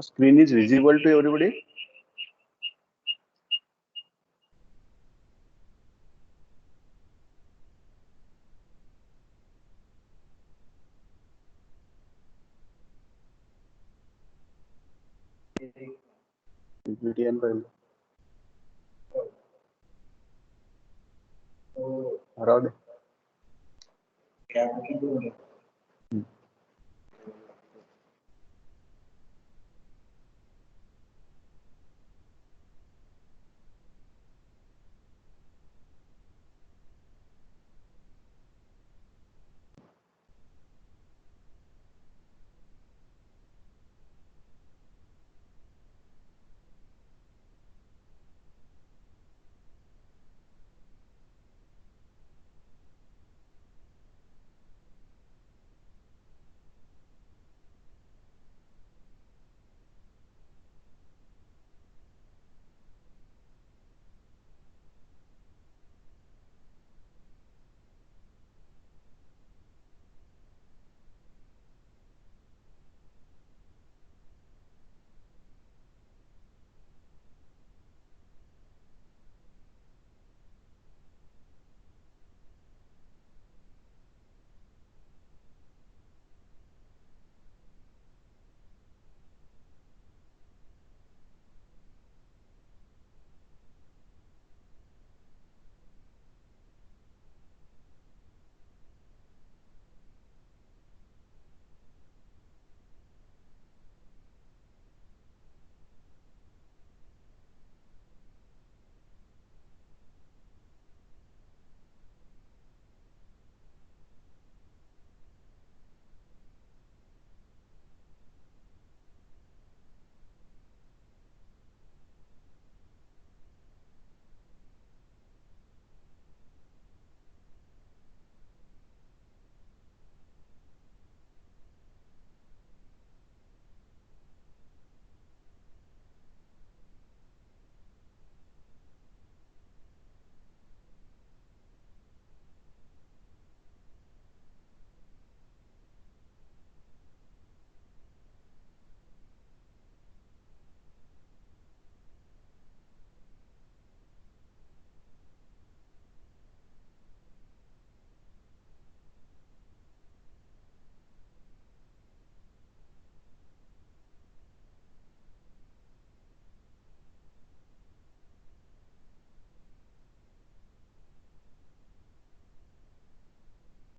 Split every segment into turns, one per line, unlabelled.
Screen is visible to everybody. PPT and file. Around.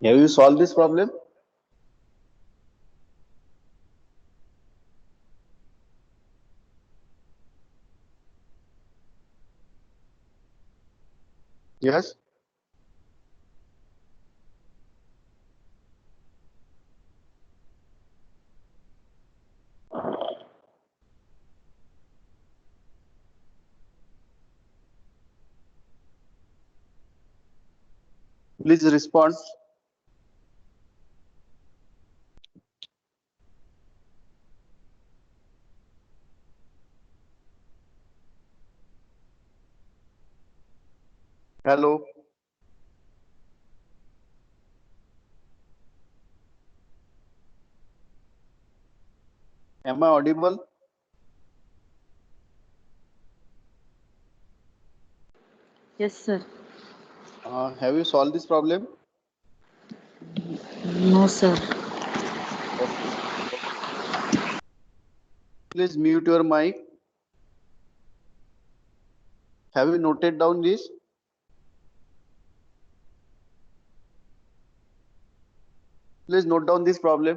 Have you solved this problem? Yes. Please respond. Hello. Am I audible?
Yes, sir.
Have you solved this problem?
No, sir.
Okay. Please mute your mic. Have you noted down this? Please note down this problem.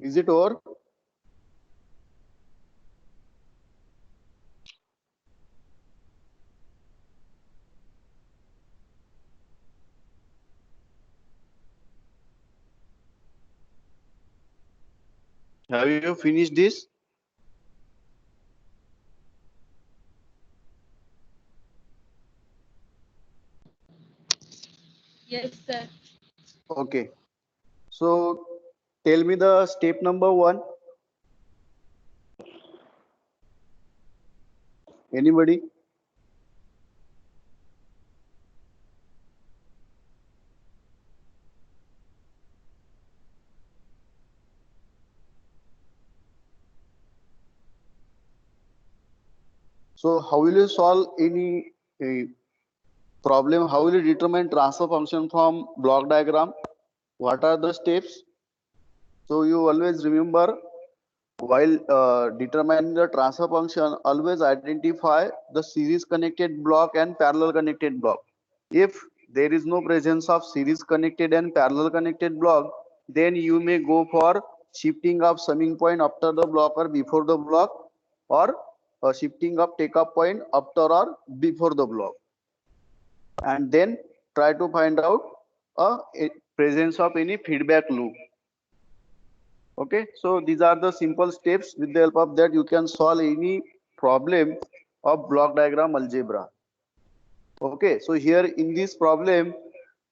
Is it over? Have you finished this?
Yes, sir.
Okay. So tell me the step number 1. Anybody? So how will you solve any problem? How will you determine transfer function from block diagram? What are the steps? So you always remember, while determining the transfer function, always identify the series connected block and parallel connected block. If there is no presence of series connected and parallel connected block, then you may go for shifting of summing point after the block or before the block, or shifting of take up point after or before the block, and then try to find out a presence of any feedback loop. Okay, so these are the simple steps. With the help of that, you can solve any problem of block diagram algebra. Okay, so here in this problem,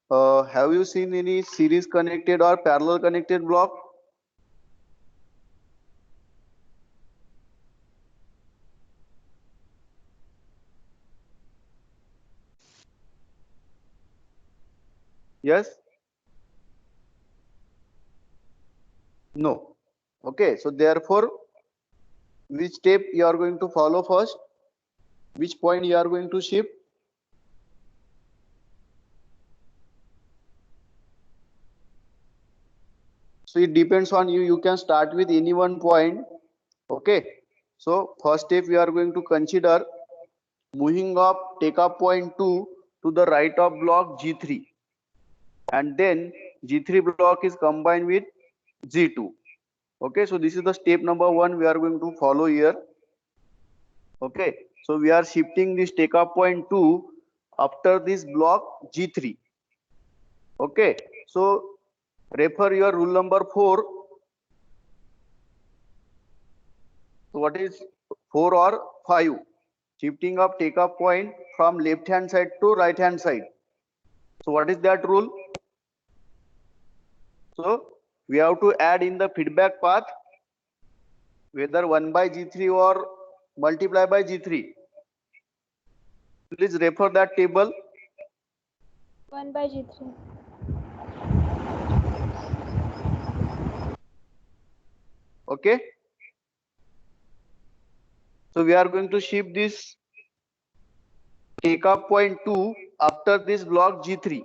have you seen any series connected or parallel connected block? Yes? No. Okay, so therefore, which step you are going to follow first? Which point you are going to shift? So it depends on you. You can start with any one point. Okay, so first step we are going to consider moving up take up point 2 to the right of block G3, and then G3 block is combined with G2. Okay, so this is the step number 1 we are going to follow here. Okay, so we are shifting this take up point 2 after this block G3. Okay, so refer your rule number 4. So what is 4 or 5? Shifting of take up point from left hand side to right hand side. So what is that rule? So we have to add in the feedback path whether 1 by G3 or multiply by G3. Please refer that table.
1 by G3.
Okay. So we are going to shift this take up point 2 after this block G3.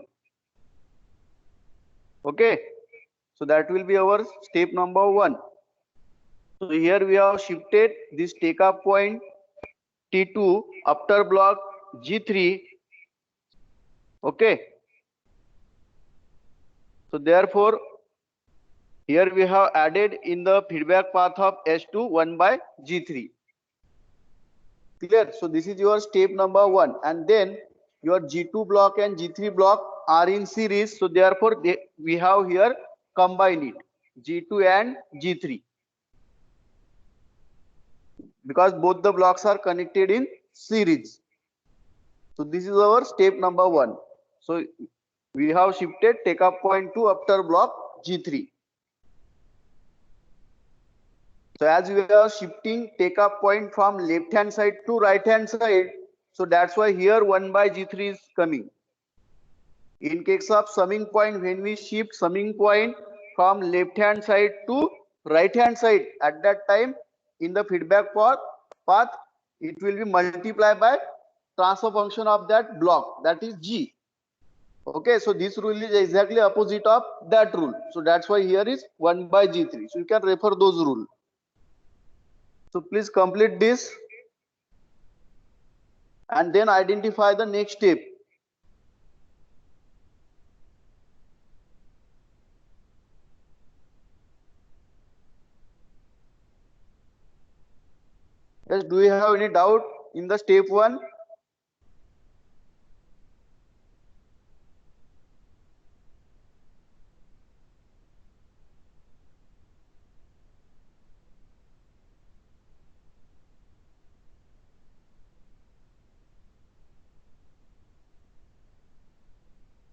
Okay. So that will be our step number 1. So here we have shifted this take up point T2 after block G3. Okay. So therefore, here we have added in the feedback path of S2 1 by G3. Clear? So this is your step number 1, and then your G2 block and G3 block are in series. So therefore, we have here combine it, G2 and G3, because both the blocks are connected in series. So this is our step number 1. So we have shifted take up point 2 after block G3. So as we are shifting take up point from left hand side to right hand side, so that's why here 1 by G3 is coming. In case of summing point, when we shift summing point from left hand side to right hand side, at that time in the feedback path, it will be multiplied by transfer function of that block, that is G. Okay, so this rule is exactly opposite of that rule. So that's why here is 1 by G3. So you can refer those rules. So please complete this and then identify the next step. Yes, do you have any doubt in the step 1?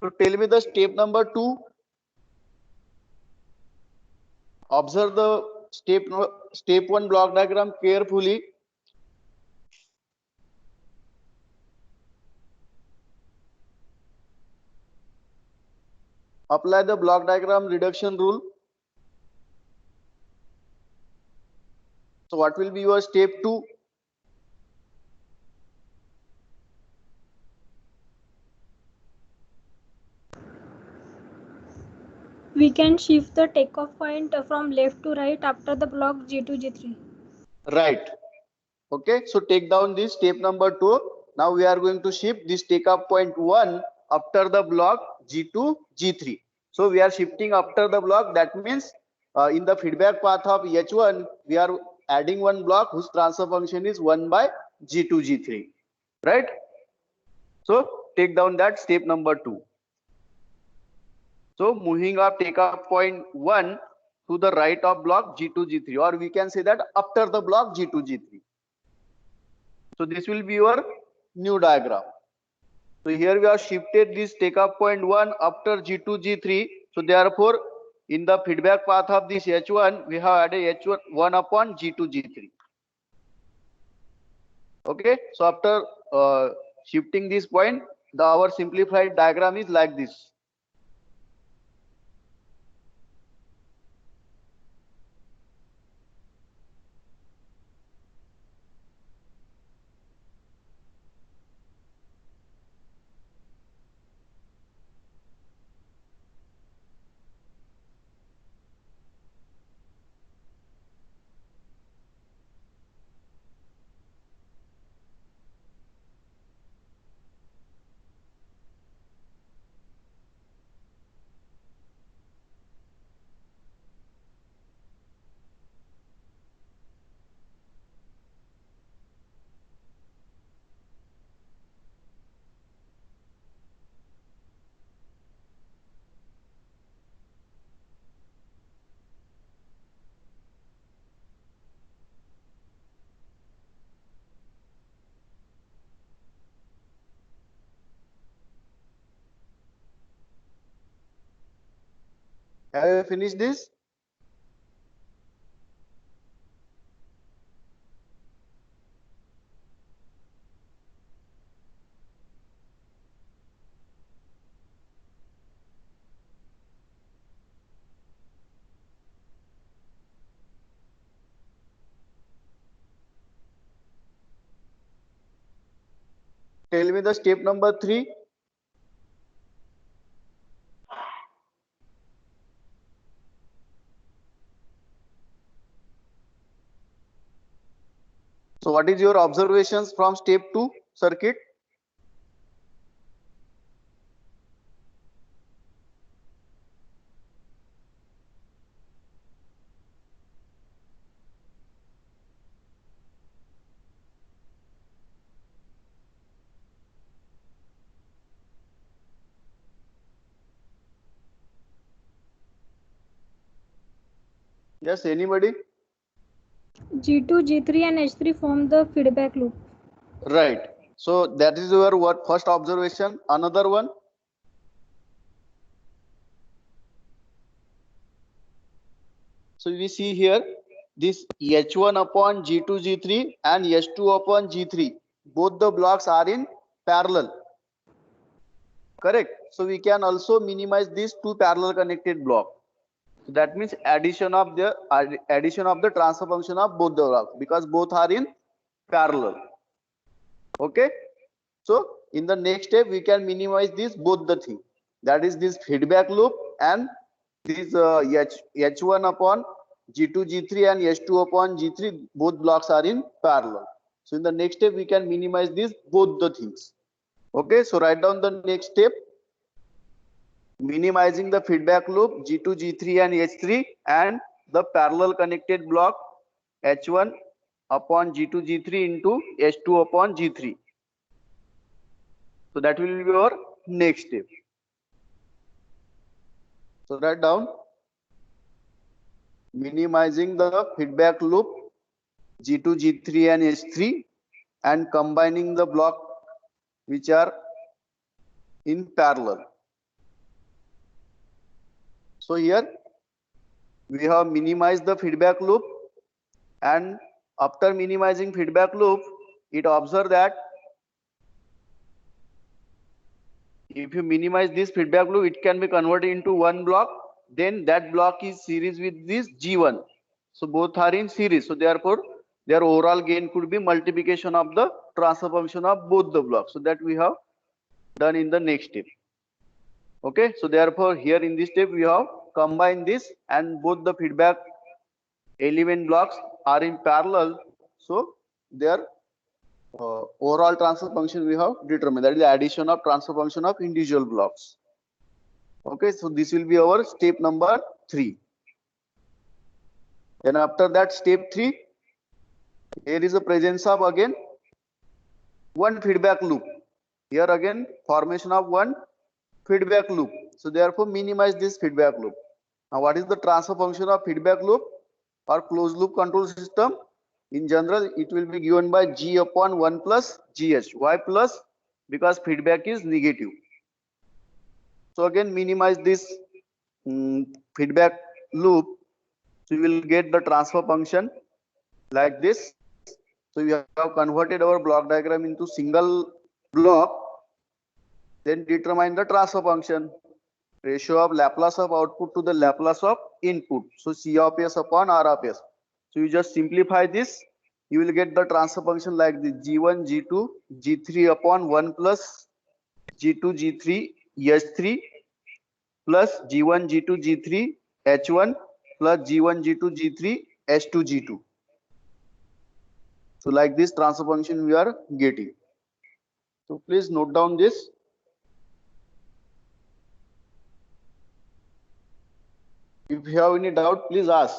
So tell me the step number 2. Observe the step 1 block diagram carefully. Apply the block diagram reduction rule. So what will be your step 2?
We can shift the takeoff point from left to right after the block G2, G3.
Right. Okay, so take down this step number 2. Now we are going to shift this takeoff point 1 after the block G2, G3. So we are shifting after the block. That means in the feedback path of H1, we are adding one block whose transfer function is 1 by G2, G3. Right? So take down that step number 2. So moving up takeoff point 1 to the right of block G2, G3, or we can say that after the block G2, G3. So this will be your new diagram. So here we have shifted this takeoff point 1 after G2, G3. So therefore, in the feedback path of this H1, we have added H1 1 upon G2, G3. Okay. So after shifting this point, our simplified diagram is like this. Have you finished this? Tell me the step number 3. So what is your observations from step 2 circuit? Yes, anybody?
G2, G3 and H3 form the feedback loop.
Right. So that is your what first observation. Another one. So we see here this H1 upon G2, G3 and H2 upon G3. Both the blocks are in parallel. Correct. So we can also minimize these two parallel connected blocks. So that means addition of the transfer function of both the blocks because both are in parallel. Okay. So in the next step we can minimize this both the thing. That is this feedback loop and this H1 upon G2, G3 and H2 upon G3 both blocks are in parallel. So in the next step we can minimize this both the things. Okay. So write down the next step. Minimizing the feedback loop G2, G3 and H3 and the parallel connected block H1 upon G2 G3 into H2 upon G3. So that will be our next step. So write down minimizing the feedback loop G2 G3 and H3 and combining the block which are in parallel. So here we have minimized the feedback loop, and after minimizing feedback loop, it observes that if you minimize this feedback loop, it can be converted into one block. Then that block is series with this G1. So both are in series. So therefore, their overall gain could be multiplication of the transfer function of both the blocks. So that we have done in the next step. Okay. So therefore, here in this step, we have combined this, and both the feedback element blocks are in parallel. So their overall transfer function we have determined, that is the addition of transfer function of individual blocks. Okay, so this will be our step number 3. Then after that, step 3, here is the presence of again one feedback loop. Here again formation of one feedback loop. So therefore minimize this feedback loop. Now what is the transfer function of feedback loop or closed loop control system? In general, it will be given by G upon 1 plus GH. Why plus? Because feedback is negative. So again minimize this feedback loop. So we will get the transfer function like this. So we have converted our block diagram into single block. Then determine the transfer function. Ratio of Laplace of output to the Laplace of input. So C of S upon R of S. So you just simplify this. You will get the transfer function like this: G1, G2, G3 upon 1 plus G2, G3, H3 plus G1, G2, G3, H1 plus G1, G2, G3, H2, G2. So like this transfer function we are getting. So please note down this. If you have any doubt, please ask.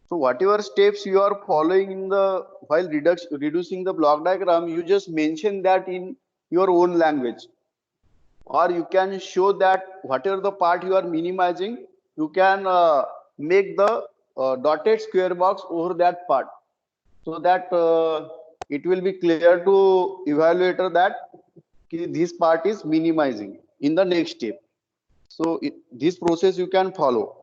So whatever steps you are following in the while reducing the block diagram, you just mention that in your own language, or you can show that whatever the part you are minimizing, you can make the dotted square box over that part, so that it will be clear to evaluator that this part is minimizing in the next step. So this process you can follow.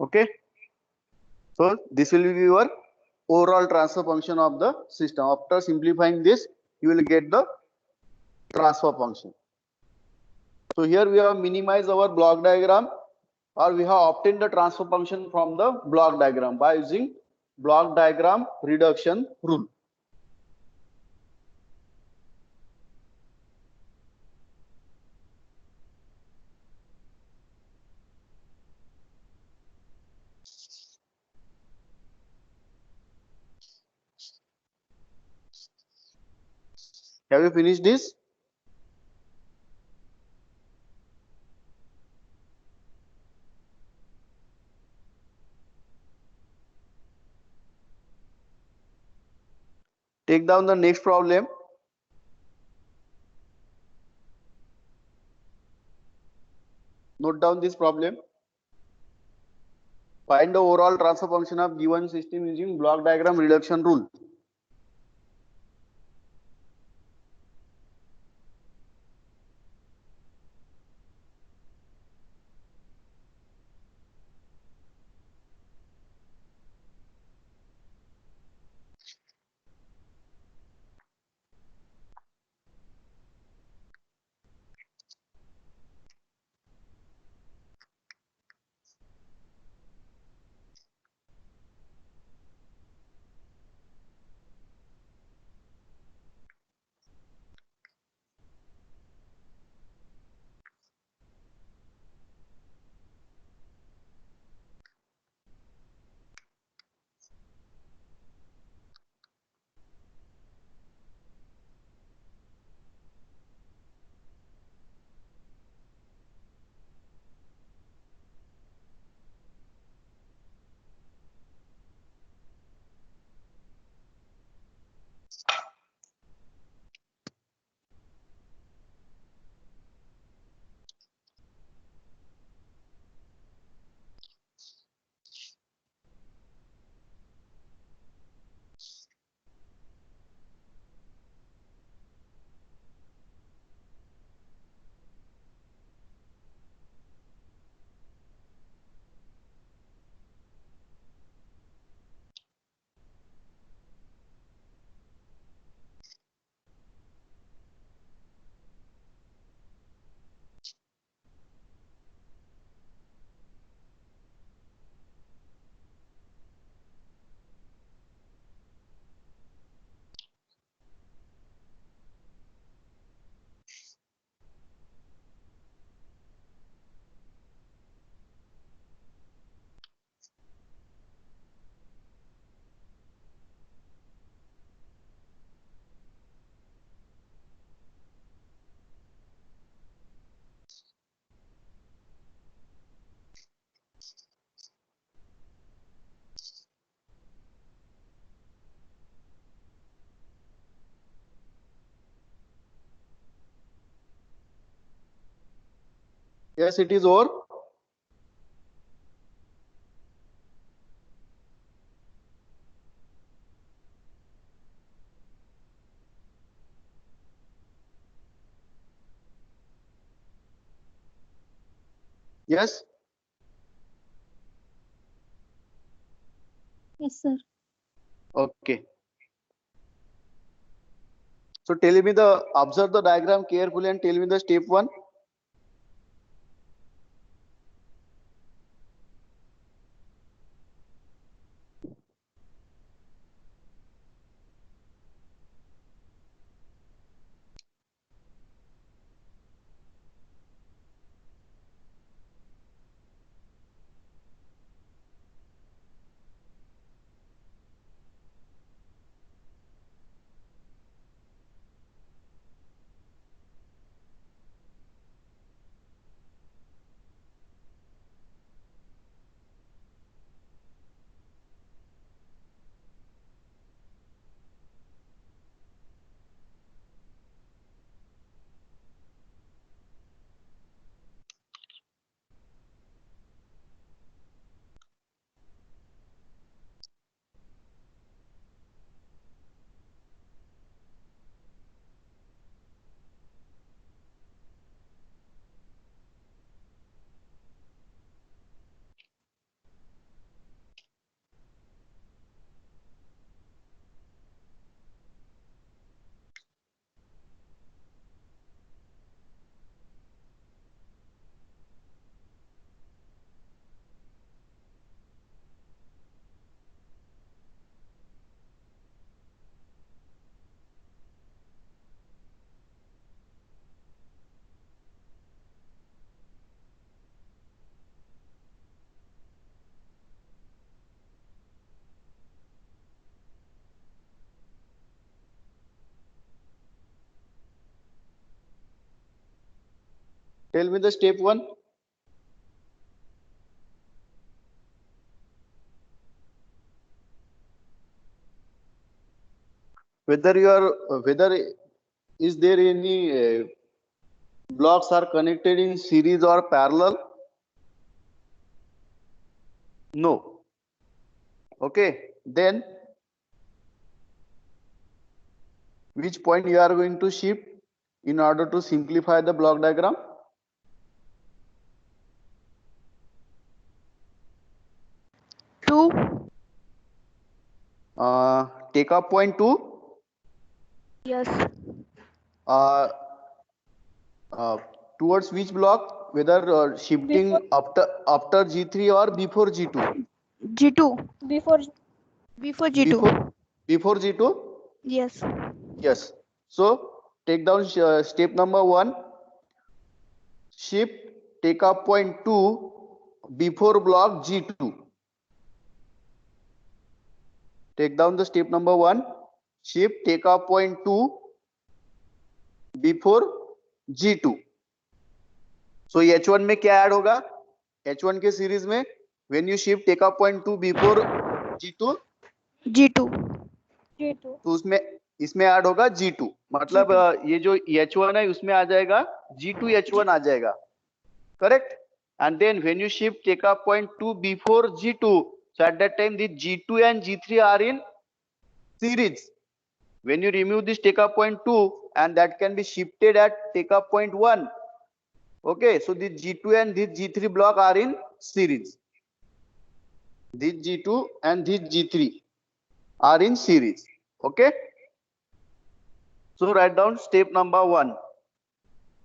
Okay. So this will be your overall transfer function of the system. After simplifying this, you will get the transfer function. So here we have minimized our block diagram, or we have obtained the transfer function from the block diagram by using block diagram reduction rule. Have you finished this? Take down the next problem. Note down this problem. Find the overall transfer function of given system using block diagram reduction rule. Yes, it is over. Yes.
Yes, sir.
Okay. So tell me observe the diagram carefully and tell me the step 1. Tell me the step 1. Whether is there any blocks are connected in series or parallel? No. Okay. Then which point you are going to shift in order to simplify the block diagram?
Two.
Take up point 2.
Yes.
Uh, towards which block? Whether shifting after G3 or before G2?
G2.
Before
Before G2.
Before G2?
Yes.
Yes. So take down step number 1. Shift take up point 2 before block G2. Take down the step number 1. Shift take up point 2 before G2. So H1 में क्या add होगा? H1 के series में when you shift take up point 2 before G2,
G2.
तो उसमें इसमें add होगा G2. मतलब ये जो H1 है उसमें आ जाएगा G2 H1 आ जाएगा. Correct? And then when you shift take up point 2 before G2, so at that time the G2 and G3 are in series. When you remove this take up point 2 and that can be shifted at take up point 1. Okay, so this G2 and this G3 block are in series. This G2 and this G3 are in series. Okay. So write down step number 1.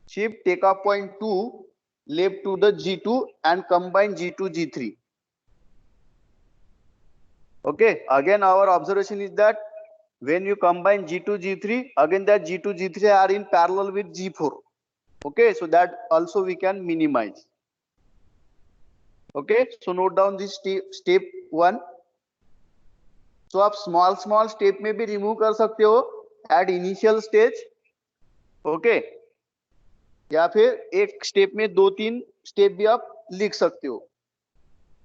Shift take up point 2 left to the G2 and combine G2 G3. Okay. Again, our observation is that when you combine G2 G3, again that G2 G3 are in parallel with G4. Okay, so that also we can minimize. Okay, so note down this step 1. So आप small step में भी remove कर सकते हो at initial stage. Okay, या फिर एक step में 2-3 step भी आप लिख सकते हो.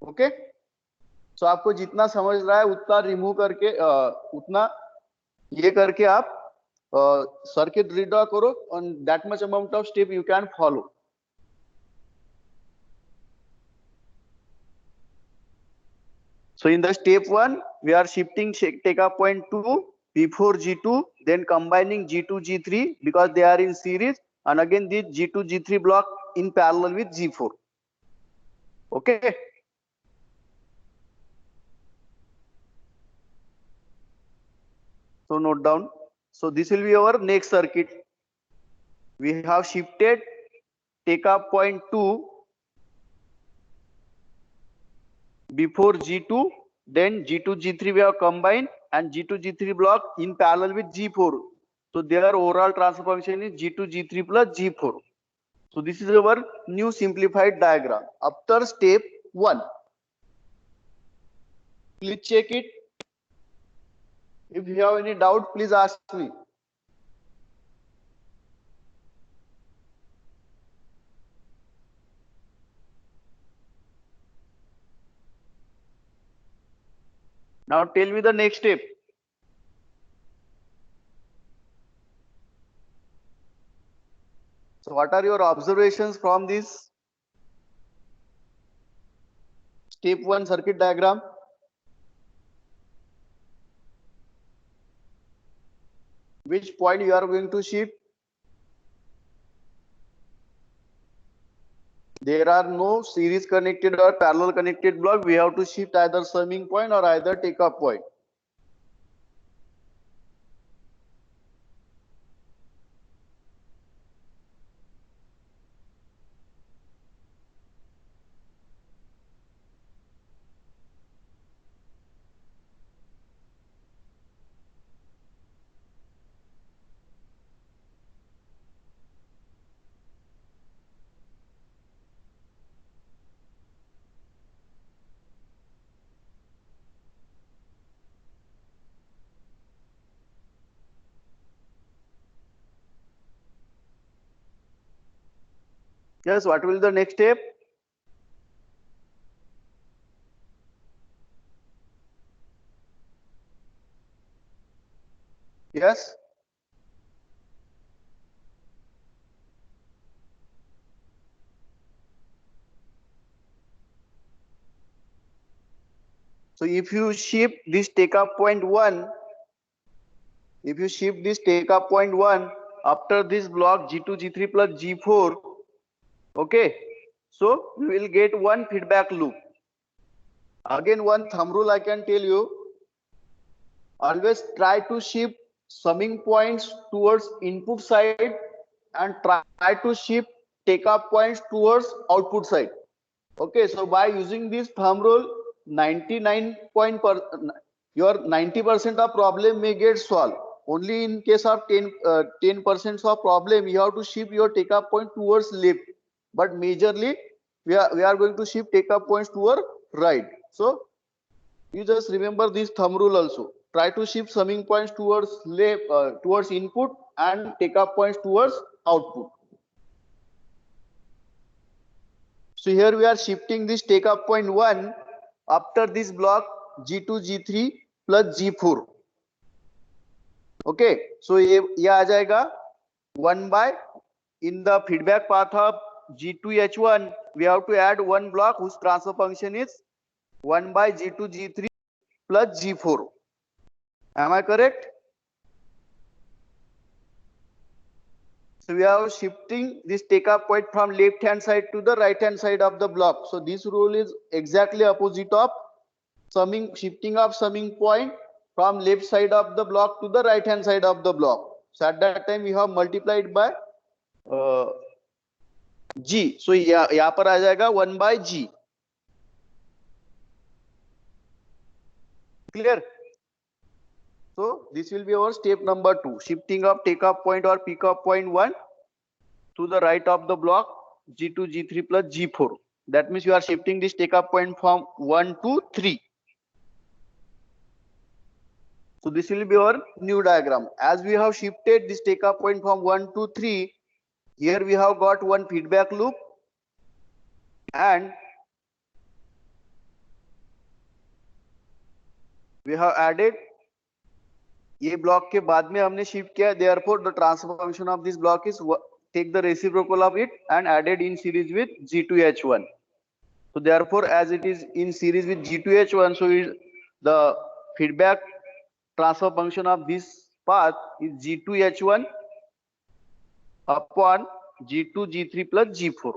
Okay, so आपको जितना समझ रहा है उतना remove करके उतना ये करके आप circuit redraw करो, and that much amount of step you can follow. So in the step 1, we are shifting take-up point 2 before G2, then combining G2, G3 because they are in series, and again this G2, G3 block in parallel with G4. Okay. So note down. So this will be our next circuit. We have shifted take-up point 2 before G2, then G2, G3 we have combined, and G2, G3 block in parallel with G4. So their overall transfer function is G2, G3 plus G4. So this is our new simplified diagram after step 1. Please check it. If you have any doubt, please ask me. Now tell me the next step. So what are your observations from this step 1 circuit diagram? Which point you are going to shift? There are no series connected or parallel connected block. We have to shift either summing point or either take-up point. Yes, what will be the next step? Yes. So if you shift this take-up point 1, if you shift this take-up point 1 after this block G2, G3 plus G4, okay, so we will get one feedback loop. Again, one thumb rule I can tell you, always try to shift summing points towards input side and try to shift take-up points towards output side. Okay, so by using this thumb rule, 90% of problem may get solved. Only in case of 10% of problem, you have to shift your take-up point towards left. But majorly, we are going to shift take-up points toward right. So you just remember this thumb rule also. Try to shift summing points towards left, towards input, and take-up points towards output. So here we are shifting this take-up point 1 after this block G2, G3 plus G4. Okay, so ये आ जाएगा 1 by, in the feedback path of G2, H1, we have to add one block whose transfer function is 1 by G2, G3 plus G4. Am I correct? So we are shifting this take-up point from left hand side to the right hand side of the block. So this rule is exactly opposite of shifting of summing point from left side of the block to the right hand side of the block. So at that time we have multiplied by G. So यहाँ पर आ जाएगा 1 by G. Clear? So this will be our step number 2, shifting of take-up point or pick-up point 1 to the right of the block G2, G3 plus G4. That means you are shifting this take-up point from 1 to 3. So this will be our new diagram. As we have shifted this take-up point from 1 to 3, here we have got one feedback loop, and we have added ये block के बाद में हमने shift किया. Therefore the transfer function of this block is take the reciprocal of it and added in series with G2, H1. So therefore, as it is in series with G2H1, so the feedback transfer function of this path is G2H1 upon G2, G3 plus G4.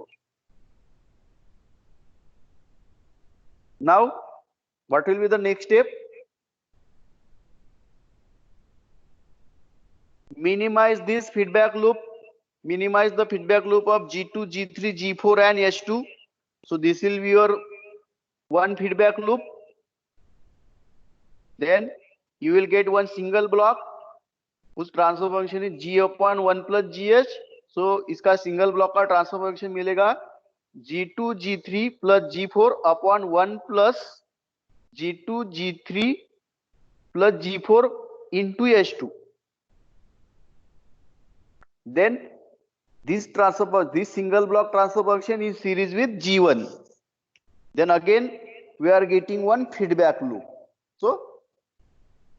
Now, what will be the next step? Minimize this feedback loop. Minimize the feedback loop of G2, G3, G4 and H2. So this will be your one feedback loop. Then you will get one single block whose transfer function is G upon 1 plus GH. So इसका single block का transfer function मिलेगा G2, G3 plus G4 upon 1 plus G2, G3 plus G4 into H2. Then this single block transfer function is series with G1. Then again we are getting one feedback loop. So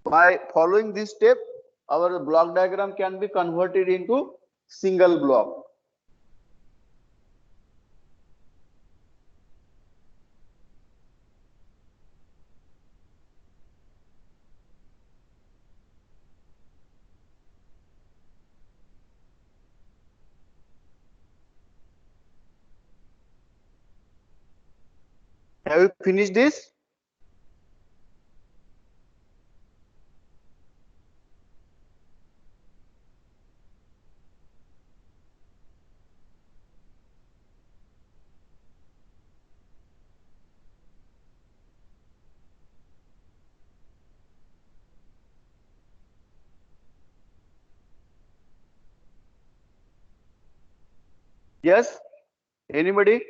by following this step, our block diagram can be converted into single block. Have you finished this? Yes? Anybody?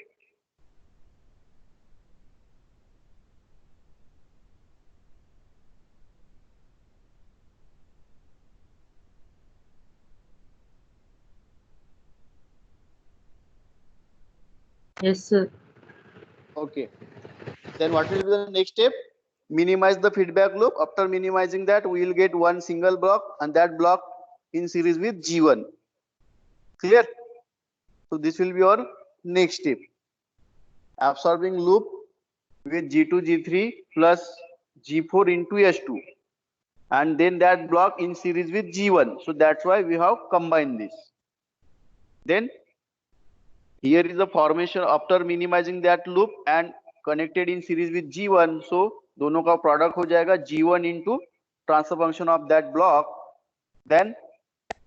Yes, sir.
Okay. Then what will be the next step? Minimize the feedback loop. After minimizing that, we will get one single block and that block in series with G1. Clear? So this will be our next step. Absorbing loop with G2, G3 plus G4 into H2. And then that block in series with G1. So that's why we have combined this. Then here is the formation after minimizing that loop and connected in series with G1. So दोनों का product हो जाएगा G1 into transfer function of that block. Then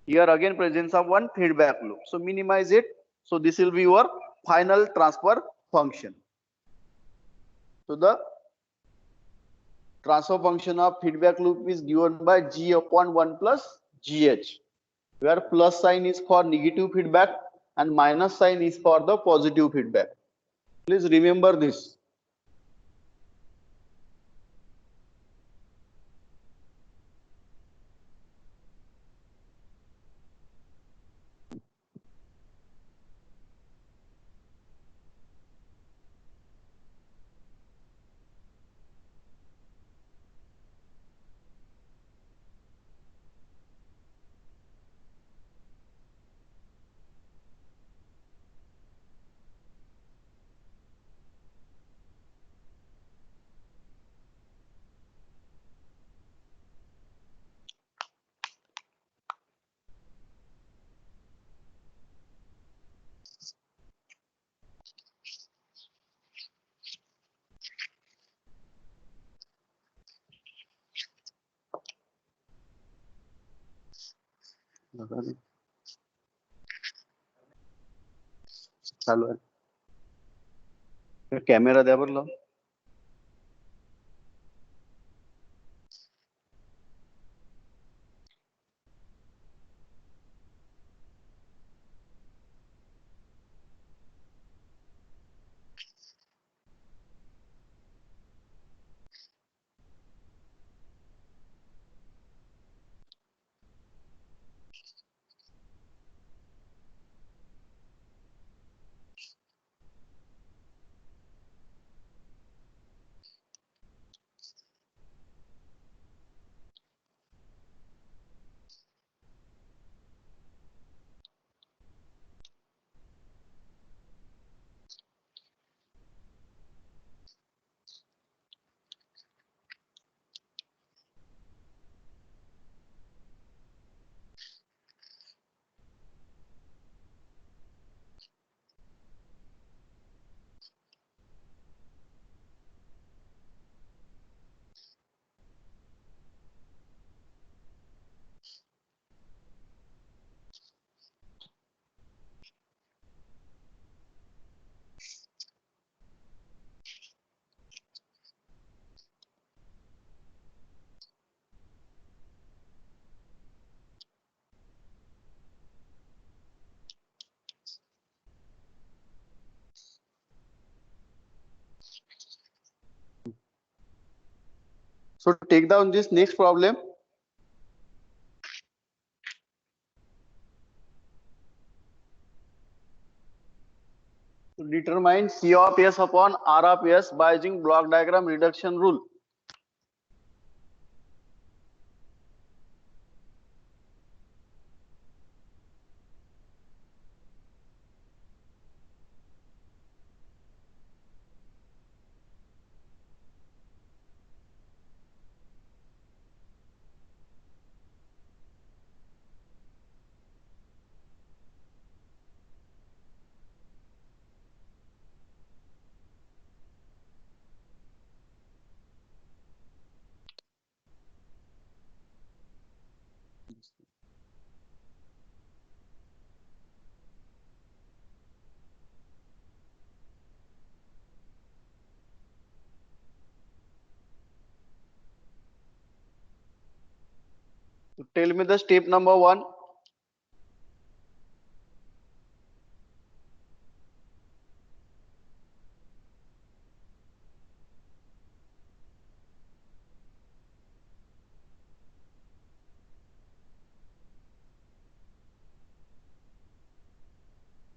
here again presence of one feedback loop. So minimize it. So this will be your final transfer function. So the transfer function of feedback loop is given by G upon 1 plus GH, where plus sign is for negative feedback and minus sign is for the positive feedback. Please remember this. चालू आहे camera द्या बरं लावून. So take down this next problem. To determine C of S upon R of S by using block diagram reduction rule. So tell me the step number 1.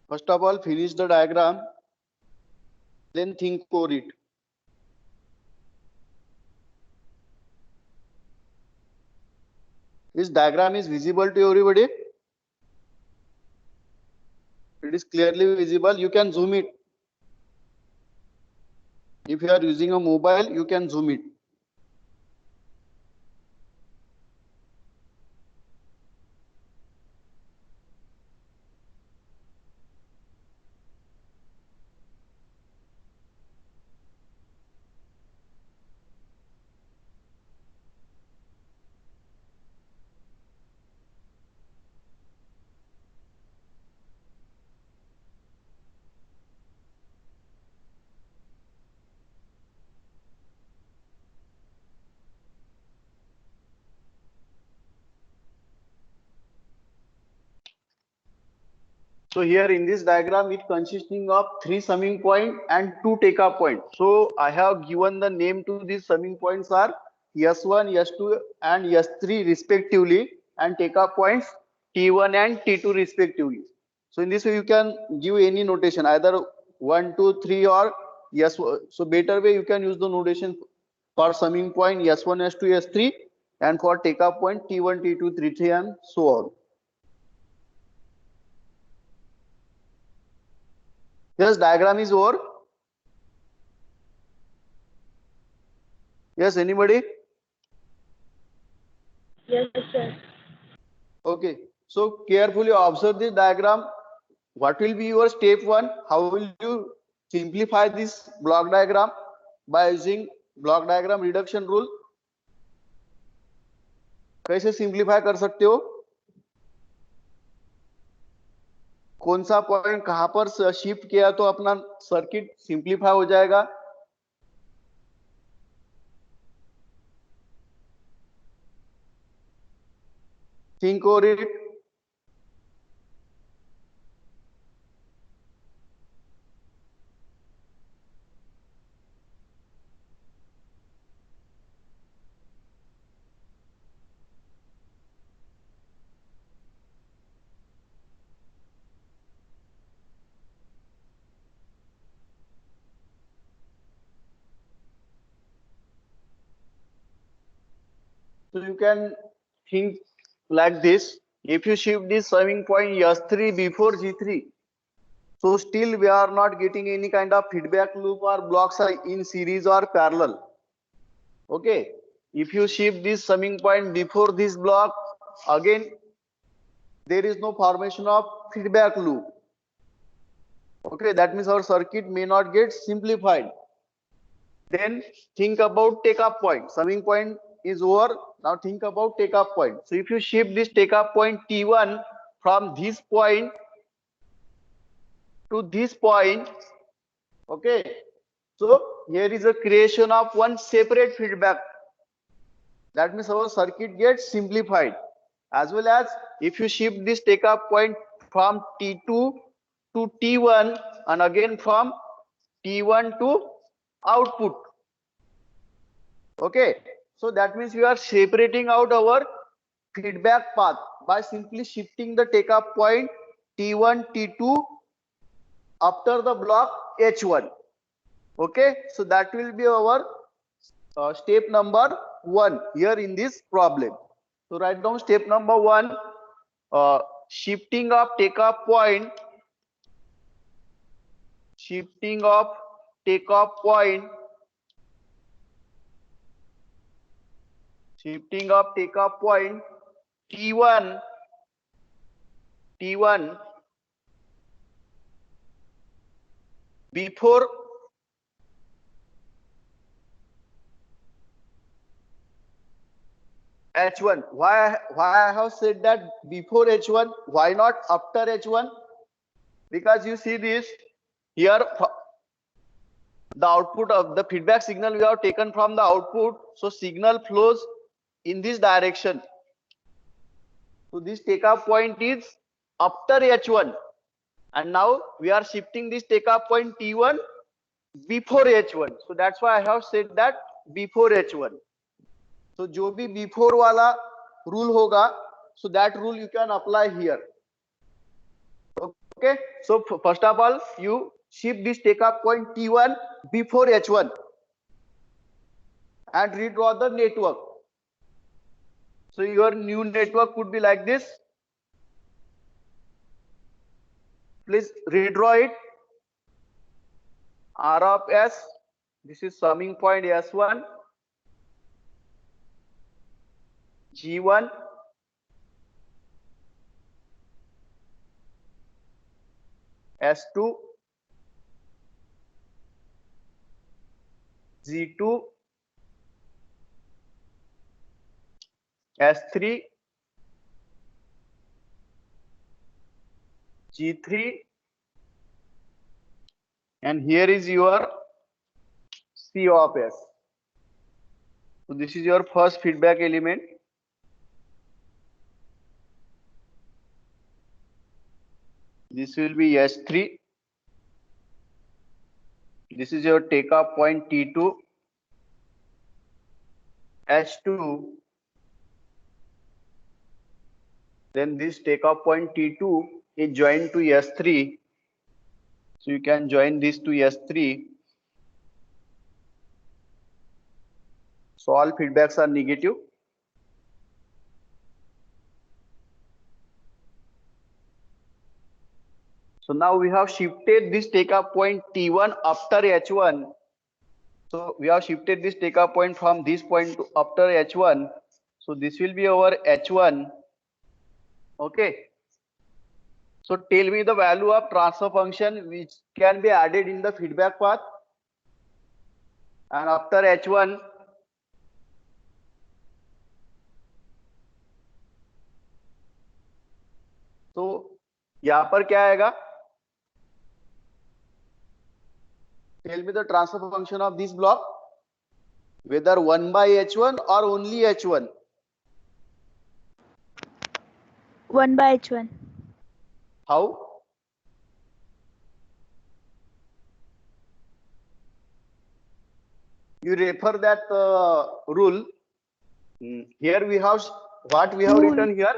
First of all, finish the diagram, then think over it. This diagram is visible to everybody. It is clearly visible. You can zoom it. If you are using a mobile, you can zoom it. So here in this diagram, it consisting of 3 summing point and 2 take-up point. So I have given the name to these summing points are S1, S2 and S3 respectively, and take-up points T1 and T2 respectively. So in this way you can give any notation, either 1, 2, 3 or S. So better way you can use the notation for summing point S1, S2, S3, and for take-up point T1, T2, T3 and so on. Yes, diagram is over. Yes, anybody?
Yes, sir.
Okay. So carefully observe this diagram. What will be your step 1? How will you simplify this block diagram by using block diagram reduction rule? कैसे simplify कर सकते हो? कौन सा point कहां पर shift किया तो अपना सर्किट सिंप्लीफाई हो जाएगा? Think over it. So you can think like this. If you shift this summing point S3 before G3, so still we are not getting any kind of feedback loop or blocks are in series or parallel. Okay. If you shift this summing point before this block, again there is no formation of feedback loop. Okay, that means our circuit may not get simplified. Then think about take-up point. Summing point is over. Now think about take-up point. So if you shift this take-up point T1 from this point to this point, okay, so here is a creation of one separate feedback. That means our circuit gets simplified. As well as if you shift this take-up point from T2 to T1 and again from T1 to output. Okay, So that means we are separating out our feedback path by simply shifting the take up point T1, T2 after the block H1. Okay, so that will be our step number 1 here in this problem. So write down step number 1, shifting of takeoff point, shifting of takeoff point, shifting of takeoff point T1 before H1. Why I have said that before H1? Why not after H1? Because you see this here, the output of the feedback signal we have taken from the output, so signal flows in this direction. So this takeoff point is after H1, and now we are shifting this takeoff point T1 before H1. So that's why I have said that before H1. So जो भी before वाला rule होगा, so that rule you can apply here. Okay, so first of all you shift this takeoff point T1 before H1 and redraw the network. So your new network could be like this. Please redraw it. R of S, this is summing point S1, G1, S2, G2, S3, G3, and here is your C of S. So this is your first feedback element. This will be S3. This is your takeoff point T2, S2. Then this takeoff point T2 is joined to S3. So you can join this to S3. So all feedbacks are negative. So now we have shifted this takeoff point T1 after H1. So we have shifted this takeoff point from this point to after H1. So this will be our H1. Okay. So tell me the value of transfer function which can be added in the feedback path. And after H1, तो यहाँ पर क्या आएगा? Tell me the transfer function of this block, whether 1 by H1 or only H1.
1 by H1.
How? You refer that rule. Here we have what we have
Rule.
written here.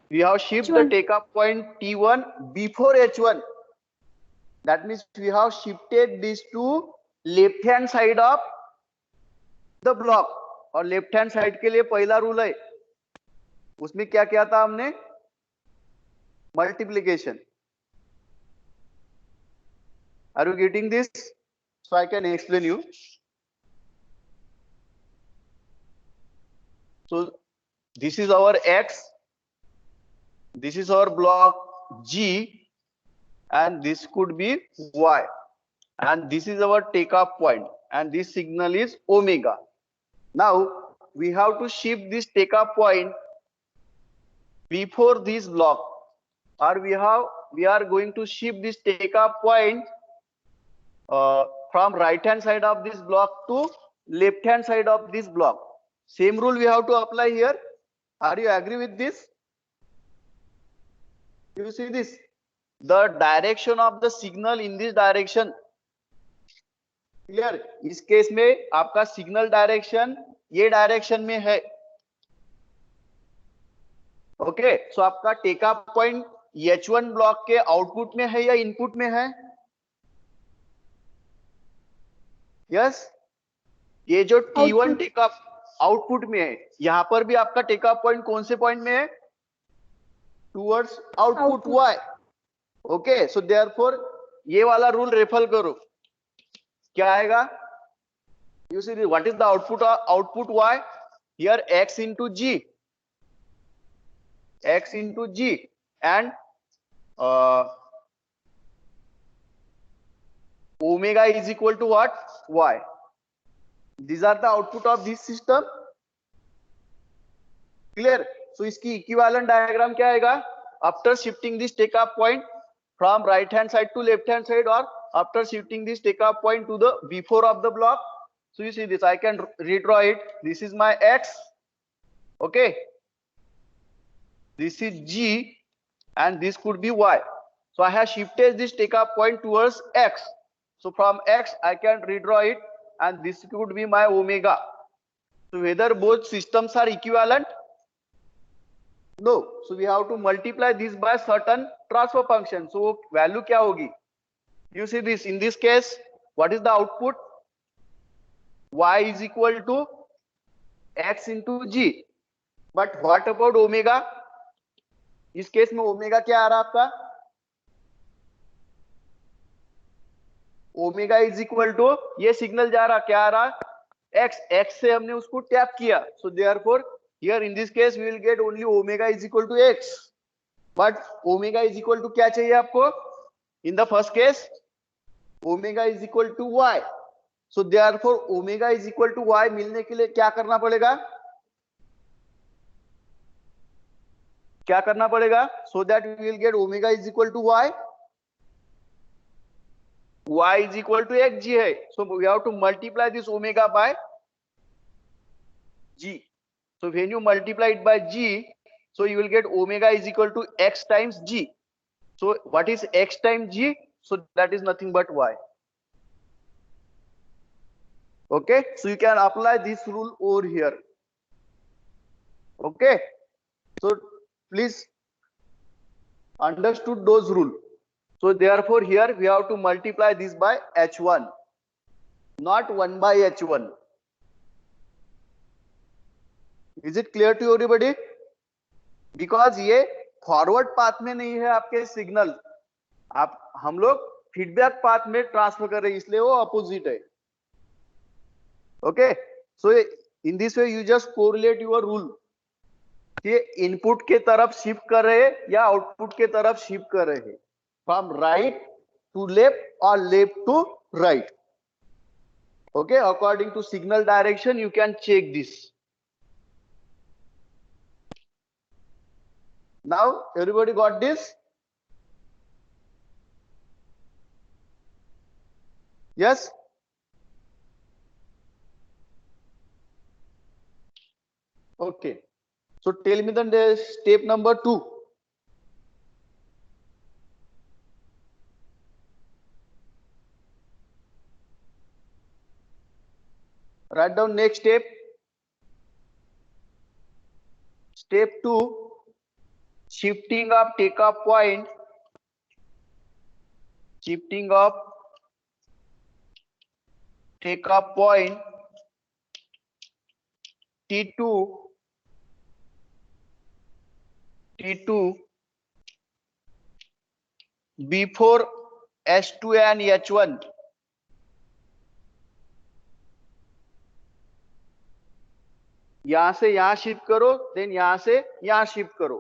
We have shifted the
H1.
takeoff point T1 before H1. That means we have shifted this to left hand side of the block. और left hand side के लिए पहला rule है, उसमें क्या किया था हमने? Multiplication. Are you getting this? So I can explain you. So this is our X, this is our block G, and this could be Y, and this is our takeoff point, and this signal is omega. Now we have to shift this takeoff point before this block, or we are going to shift this takeoff point from right hand side of this block to left hand side of this block. Same rule we have to apply here. Are you agree with this? You see this, the direction of the signal in this direction. Clear? इस case में आपका signal direction ये direction में है। Okay, so आपका take up point H1 block के output में है या इनपुट में है? यस, ये जो T1
Output.
टेकअप आउटपुट में है, यहां पर भी आपका टेकअप पॉइंट कौन से पॉइंट में है? Towards output
Output.
Y। Okay, so therefore ये वाला रूल रेफर करो, क्या आएगा? You see what is the output Y here? X into G, X into G and omega is equal to what? Y. These are the output of this system. Clear? So इसकी equivalent diagram क्या आएगा? After shifting this take up point from right hand side to left hand side, or after shifting this take up point to the before of the block. So you see this, I can redraw it. This is my X. Okay. This is G and this could be Y. So I have shifted this take up point towards X. So from X I can redraw it and this could be my omega. So whether both systems are equivalent? No. So we have to multiply this by certain transfer function. So value क्या होगी? You see this, in this case, what is the output? Y is equal to X into G. But what about omega? इस case में omega क्या आ रहा है आपका? Omega is equal to, ये signal जा रहा, क्या आ रहा? X. X से हमने उसको टैप किया. So therefore here in this case we will get only omega is equal to X. But omega is equal to क्या चाहिए आपको? In the first case omega is equal to Y. So therefore omega is equal to Y मिलने के लिए क्या करना पड़ेगा? क्या करना पड़ेगा? So that we will get omega is equal to Y. Y is equal to Xg है. So we have to multiply this omega by G. So when you multiply it by G, so you will get omega is equal to X times G. So what is X times G? So that is nothing but Y. Okay, so you can apply this rule over here. Okay, so please understood those rules. So therefore here we have to multiply this by H1, not 1 by H1. Is it clear to everybody? Because ये forward path में नहीं है आपके signal, आप हम लोग feedback path में transfer कर रहे हैं, इसलिए वो अपोजिट है. Okay, so in this way you just correlate your rule कि इनपुट के तरफ शिफ्ट कर रहे हैं या आउटपुट के तरफ शिफ्ट कर रहे हैं, from right to left or left to right. Okay, according to signal direction you can check this. Now everybody got this? Yes? Okay, so tell me the step number 2. Write down next step. Step 2, shifting of take-off point. Shifting of take-off point T2 before H2 and H1. यहां से यहां shift करो, then यहां से यहां shift करो.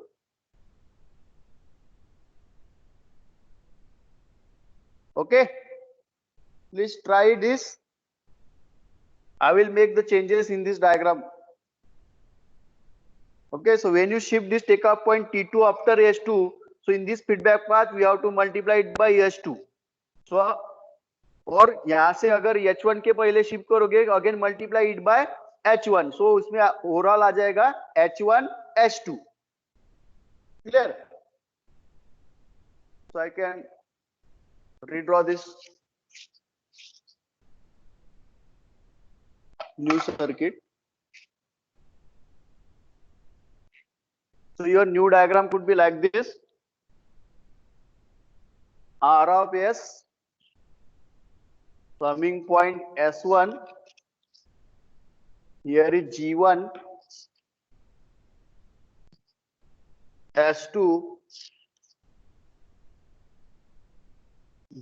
Okay, please try this. I will make the changes in this diagram. Okay, so when you shift this take-off point T2 after H2, so in this feedback path we have to multiply it by H2. So और यहां से अगर H1 के पहले shift करोगे, again multiply it by H1. सो उसमें overall आ जाएगा H1 H2. Clear? So I can redraw this new circuit. So your new diagram could be like this. R of S, summing point S1, here is G1, S2,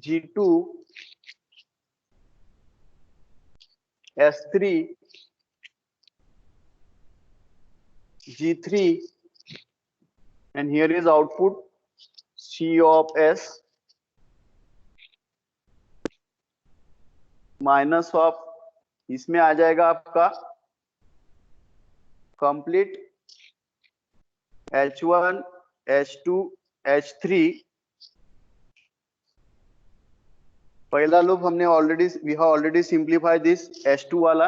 G2, S3, G3, and here is output C of S minus of, इसमें आ जाएगा आपका complete H1, H2, H3. पहला loop हमने we have already simplify this H2 वाला.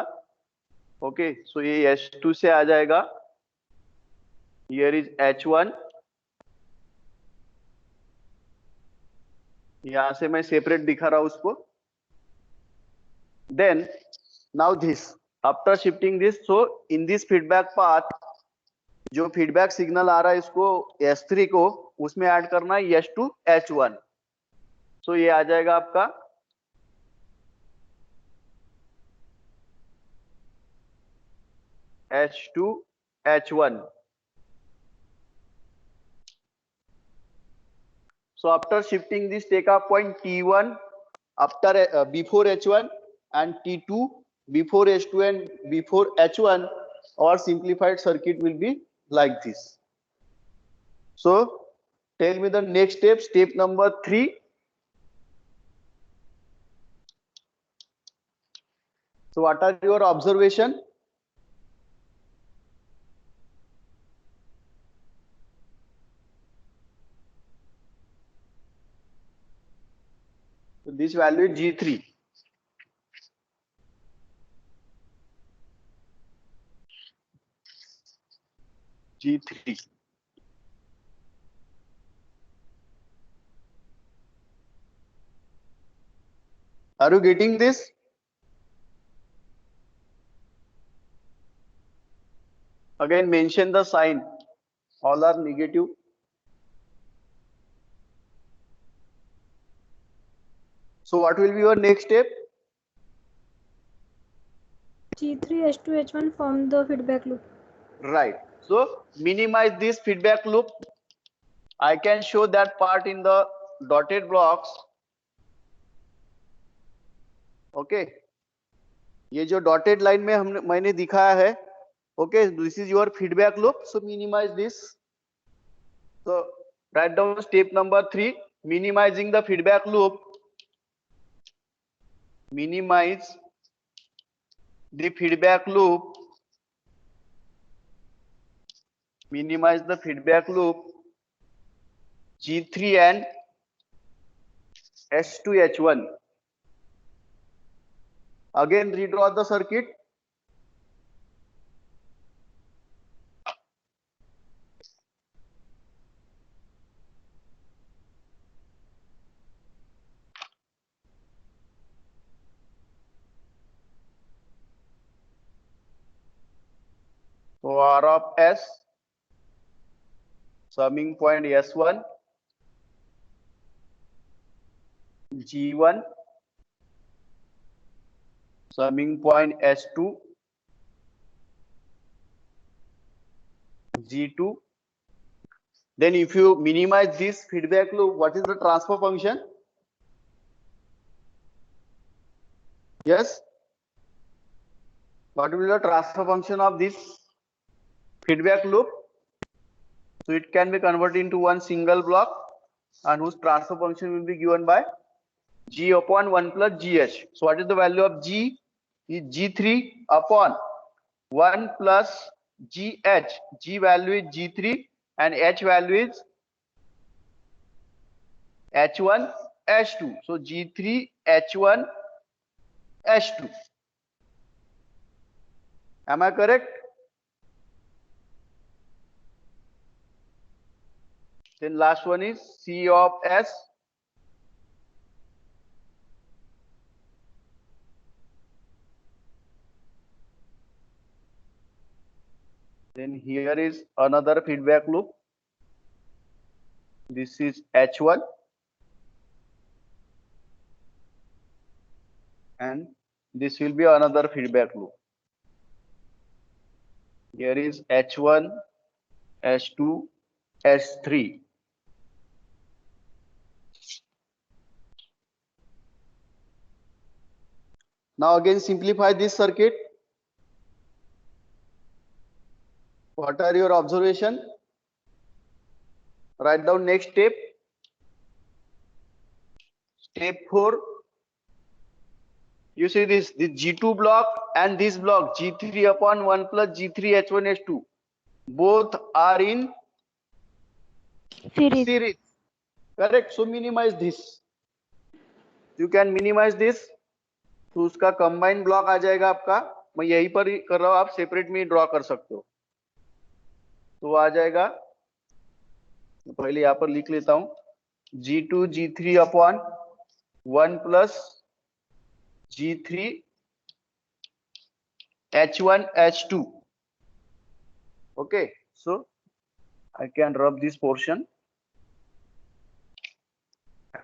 Okay, so ये H2 से आ जाएगा. Here is H1. यहां से मैं सेपरेट दिखा रहा हूं उसको. Then now this, after shifting this, so in this feedback path जो फीडबैक सिग्नल आ रहा है इसको S3 को उसमें ऐड करना है S2 H1. सो ये आ जाएगा आपका H2 H1. So after shifting this, take a point T1 after before H1 and T2 before H2 and before H1. Our simplified circuit will be like this. So tell me the next step, step number 3. So what are your observation? So this value is G3. G3. Are you getting this? Again, mention the sign. All are negative. So what will be your next step?
G3, H2, H1 form the feedback loop.
Right. So minimize this feedback loop. I can show that part in the dotted blocks. Okay. ये जो dotted line में मैंने दिखाया है. Okay. This is your feedback loop. So minimize this. So write down step number 3. Minimizing the feedback loop. Minimize the feedback loop. Minimize the feedback loop. G3 and S2 H1. Again redraw the circuit. So R of S, summing point S1, G1, summing point S2, G2. Then if you minimize this feedback loop, what is the transfer function? Yes. What will be the transfer function of this feedback loop? So it can be converted into one single block and whose transfer function will be given by G upon 1 plus GH. So what is the value of G? Is G3 upon 1 plus GH. G value is G3 and H value is H1 H2. So G3 H1 H2. Am I correct? Then last one is C of S. Then here is another feedback loop. This is H1 and this will be another feedback loop. Here is H1, H2, H3. Now again simplify this circuit. What are your observation? Write down next step. Step 4. You see this G2 block and this block G3 upon 1 plus G3 H1 H2. Both are in series. Correct. So minimize this. You can minimize this. तो उसका combine block आ जाएगा आपका. मैं यहीं पर ही कर रहा हूं, आप सेपरेट में ड्रॉ कर सकते हो. तो आ जाएगा, पहले यहाँ पर लिख लेता हूं, G2 G3 upon 1 plus G3 H1 H2. Okay, so I can rub this portion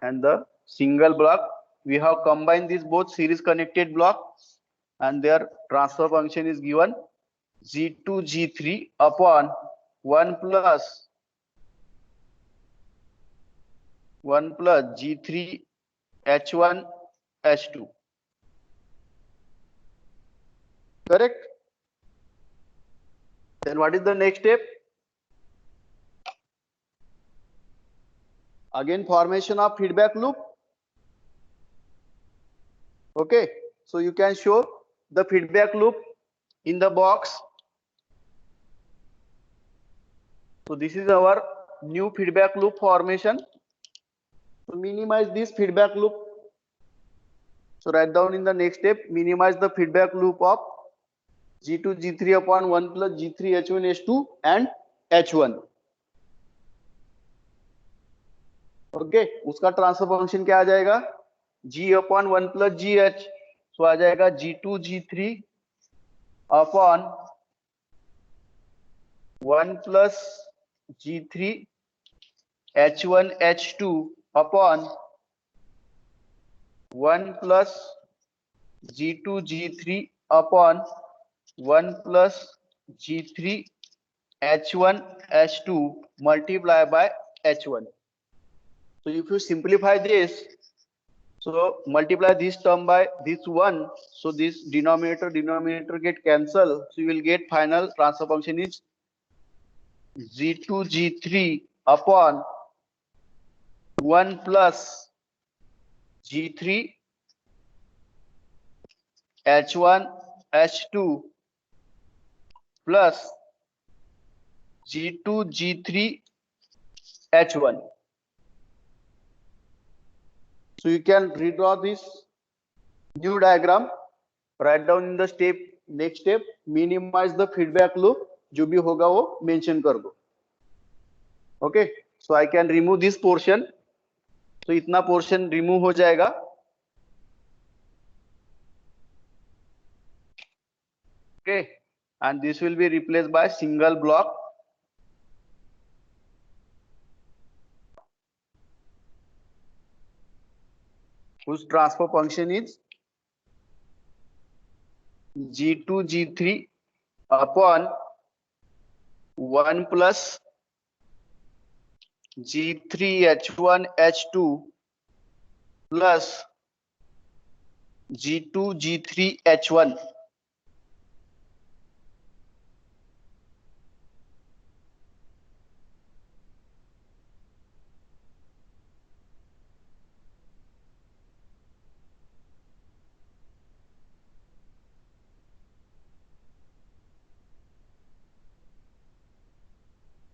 and the single block. We have combined these both series connected blocks and their transfer function is given G2 G3 upon 1 plus G3 H1 H2. Correct? Then what is the next step? Again formation of feedback loop. Okay, so you can show the feedback loop in the box. So this is our new feedback loop formation. So minimize this feedback loop. So write down in the next step, minimize the feedback loop of G2 G3 upon 1 plus G3 H1 H2 and H1. Okay, उसका transfer function क्या आ जाएगा? G upon 1 plus GH. So आ जाएगा G2 G3 upon 1 plus G3 H1 H2 upon 1 plus G2 G3 upon 1 plus G3 H1 H2 multiply by H1. So if you simplify this, so multiply this term by this one, so this denominator get cancelled, so you will get final transfer function is G2 G3 upon 1 plus G3 H1 H2 plus G2 G3 H1. So you can redraw this new diagram. Write down in the step, next step, minimize the feedback loop. जो भी होगा वो mention कर दो. Okay, so I can remove this portion. So इतना portion remove हो जाएगा. Okay, and this will be replaced by single block. Whose transfer function is G2 G3 upon 1 plus G3 H1 H2 plus G2 G3 H1.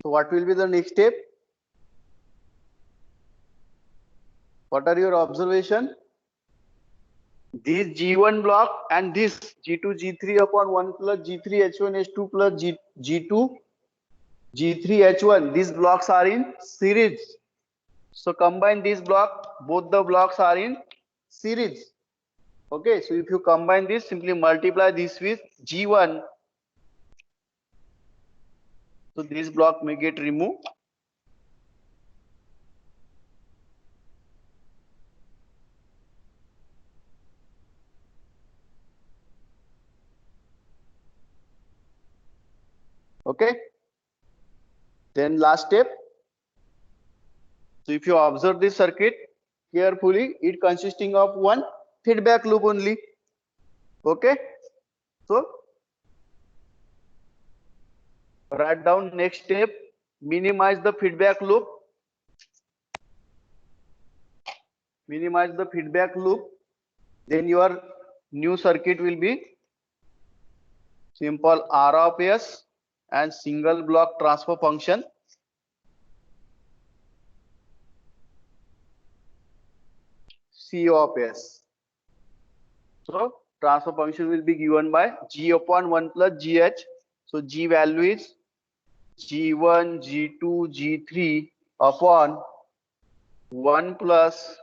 So what will be the next step? What are your observation? This G1 block and this G2 G3 upon 1 plus G3 H1 H2 plus G2 G3 H1, these blocks are in series. So combine this block, both the blocks are in series. Okay, so if you combine this, simply multiply this with G1 So this block may get removed. Okay. Then last step. So if you observe this circuit carefully, it consisting of one feedback loop only. Okay. So write down next step, minimize the feedback loop. Minimize the feedback loop. Then your new circuit will be simple R of S and single block transfer function. C of S. So transfer function will be given by G upon 1 plus GH. So G value is G1, G2, G3 upon 1 plus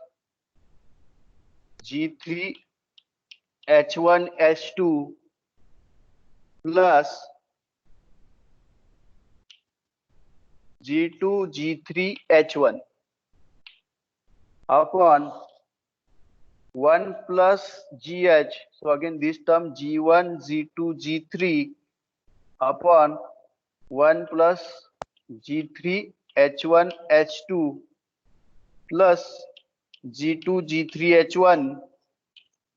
G3 H1 H2 plus G2 G3 H1 upon 1 plus GH. So again this term G1 G2 G3 upon 1 plus G3 H1 H2 plus G2 G3 H1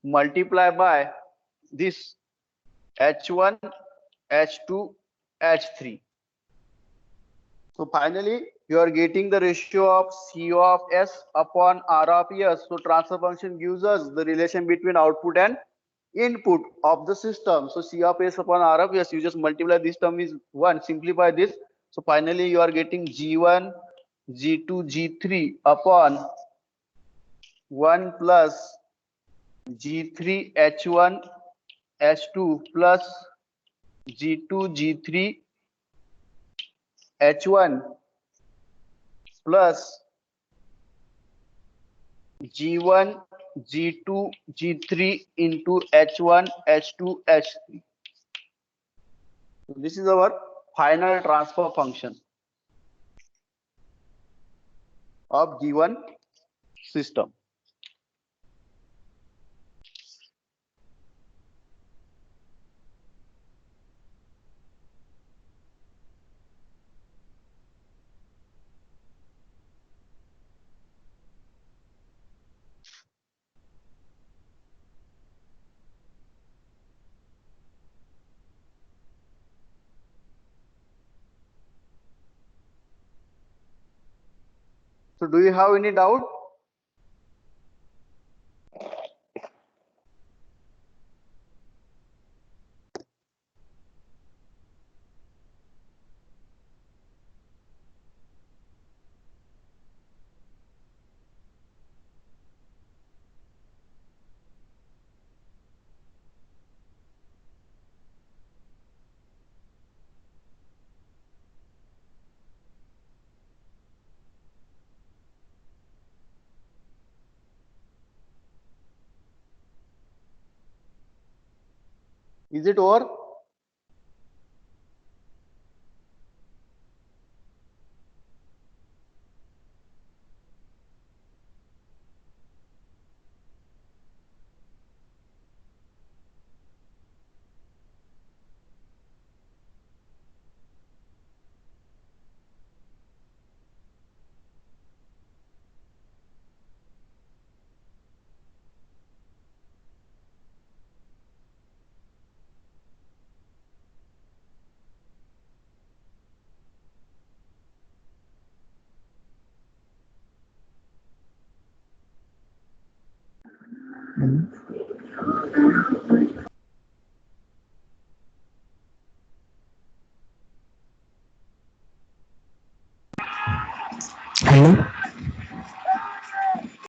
multiply by this H1 H2 H3. So finally you are getting the ratio of C of S upon R of S. So transfer function gives us the relation between output and input of the system. So C of S upon R of S, you just multiply this term is 1, simplify this. So finally you are getting G1 G2 G3 upon 1 plus G3 H1 H2 plus G2 G3 H1 plus G1 G2 G3 into H1 H2 H3. So this is our final transfer function of given system. So do you have any doubt? Is it over?